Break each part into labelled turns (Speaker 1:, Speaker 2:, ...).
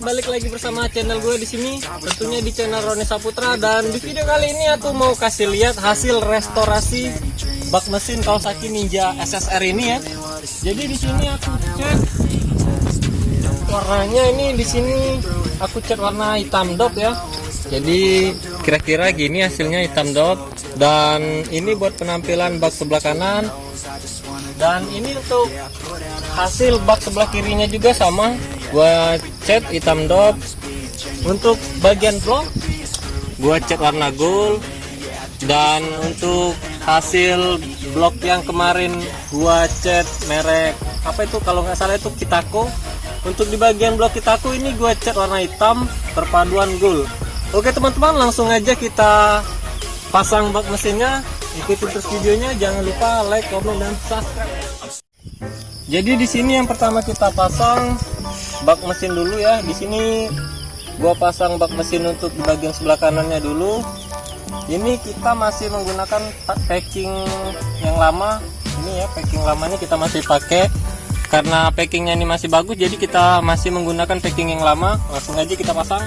Speaker 1: balik lagi bersama channel gue di sini, tentunya di channel Roni Saputra. Dan di video kali ini aku mau kasih lihat hasil restorasi bak mesin Kawasaki Ninja SSR ini ya. Jadi di sini aku cat warnanya, ini di sini aku cat warna hitam dop ya. Jadi kira-kira gini hasilnya, hitam dop. Dan ini buat penampilan bak sebelah kanan. Dan ini untuk hasil bak sebelah kirinya juga sama, gua cat hitam dop. Untuk bagian blok gua cat warna gold. Dan untuk hasil blok yang kemarin gua cat merek apa itu, kalau nggak salah itu Kitako. Untuk di bagian blok Kitako ini gua cat warna hitam perpaduan gold. Oke teman-teman, langsung aja kita pasang bak mesinnya. Ikuti terus videonya, jangan lupa like, komen, dan subscribe. Jadi di sini yang pertama kita pasang bak mesin dulu ya. Di sini gua pasang bak mesin untuk di bagian sebelah kanannya dulu. Ini kita masih menggunakan packing yang lama. Ini ya, packing lamanya kita masih pakai karena packingnya ini masih bagus. Jadi kita masih menggunakan packing yang lama. Langsung aja kita pasang.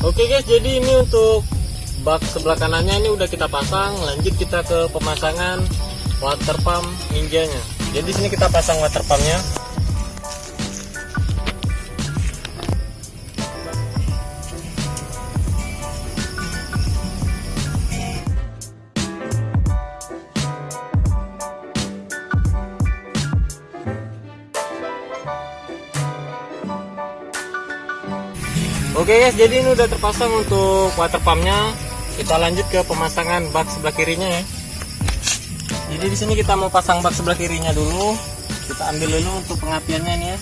Speaker 1: Oke guys, jadi ini untuk bak sebelah kanannya ini udah kita pasang. Lanjut kita ke pemasangan water pump ninjanya. Jadi sini kita pasang water pumpnya. Oke guys, jadi ini udah terpasang untuk water pumpnya. Kita lanjut ke pemasangan bak sebelah kirinya ya. Jadi di sini kita mau pasang bak sebelah kirinya dulu. Kita ambil dulu untuk pengapiannya nih ya.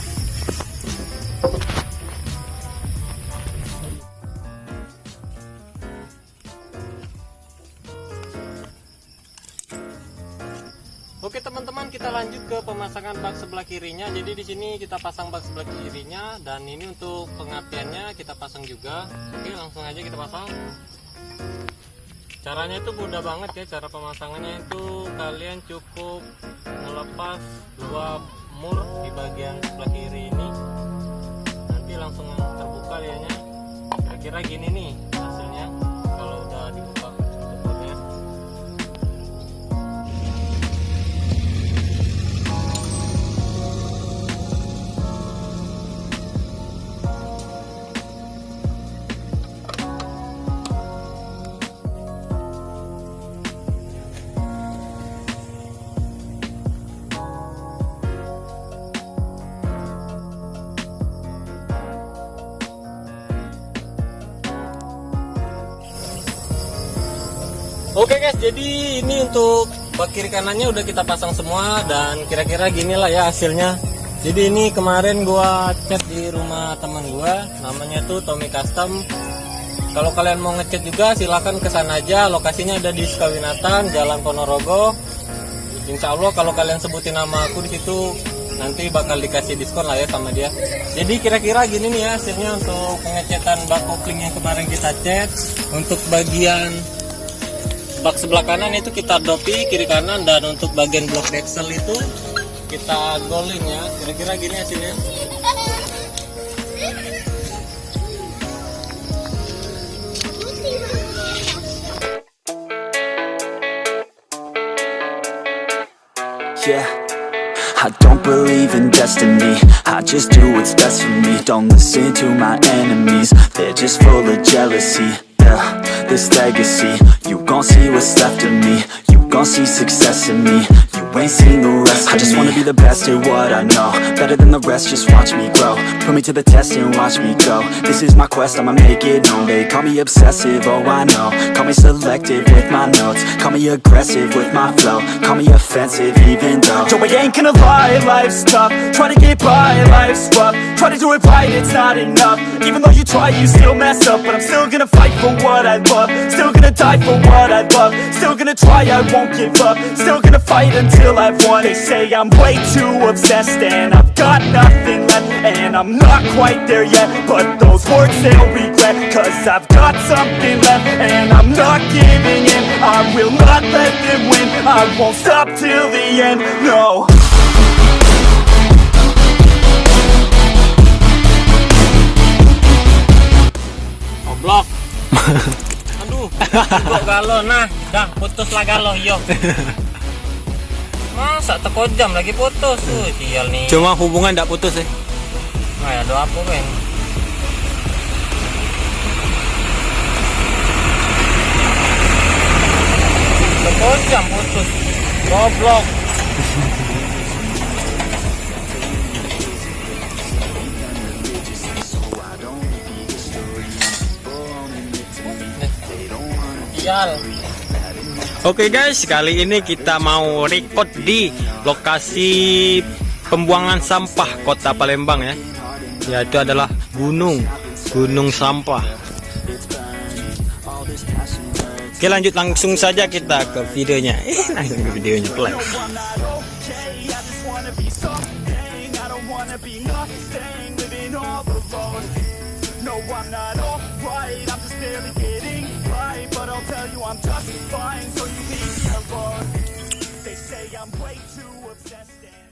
Speaker 1: Oke teman-teman, kita lanjut ke pemasangan bak sebelah kirinya. Jadi di sini kita pasang bak sebelah kirinya, dan ini untuk pengapiannya kita pasang juga. Oke, langsung aja kita pasang. Caranya itu mudah banget ya, cara pemasangannya itu kalian cukup melepas dua mur di bagian sebelah kiri ini. Nanti langsung terbuka lianya. Kira-kira gini nih hasilnya kalau udah dibuka tutupnya. Oke guys, jadi ini untuk bak kiri kanannya udah kita pasang semua, dan kira-kira gini lah ya hasilnya. Jadi ini kemarin gua cat di rumah teman gua, namanya tuh Tommy Custom. Kalau kalian mau ngecat juga silahkan kesana aja, lokasinya ada di Sukawinatan, Jalan Ponorogo. Insya Allah kalau kalian sebutin nama aku di situ nanti bakal dikasih diskon lah ya sama dia. Jadi kira-kira gini nih ya hasilnya untuk pengecatan bak kopling yang kemarin kita cat. Untuk bagian bak sebelah kanan itu kita dopi kiri kanan, dan untuk bagian blok axle itu kita golding ya. Kira-kira gini hasilnya.
Speaker 2: Yeah, I don't believe in destiny, I just do what's best for me. Don't listen to my enemies, they're just full of jealousy. Yeah, this legacy. You gon' see what's left of me. You gon' see success in me. You ain't seen the rest of me. I just wanna be the best at what I know. Better than the rest, just watch me grow. Put me to the test and watch me go. This is my quest, I'ma make it known. They call me obsessive, oh I know. Call me selective with my notes. Call me aggressive with my flow. Call me offensive even though Joe, I ain't gonna lie, life's tough. Try to get by, life's rough. Try to do it right, it's not enough. Even though you try, you still mess up. But I'm still gonna fight for what I love. Still gonna die for what I love. Still gonna try, I won't give up. Still gonna fight until I've won. They say I'm way too obsessed and I've got nothing left. And I'm not quite there yet, but those words they'll regret. Cause I've got something left and I'm not giving in. I will not let them win. I won't stop till the end, no.
Speaker 1: Goblok. Aduh, kok galau nah, dah putus lah galau yo. Masa teko jam lagi putus tuh, sial nih.
Speaker 3: Cuma hubungan nggak putus ya.
Speaker 1: Nah, ya doa apa men? Teko jam putus. Goblok. Sial.
Speaker 3: Oke guys, kali ini kita mau record di lokasi pembuangan sampah Kota Palembang ya. Yaitu adalah gunung sampah. Oke, lanjut langsung saja kita ke videonya. Langsung ke videonya play.
Speaker 2: No, I'm not alright, I'm just barely getting by. But I'll tell you I'm just fine, so you leave me alone. They say I'm way too obsessed and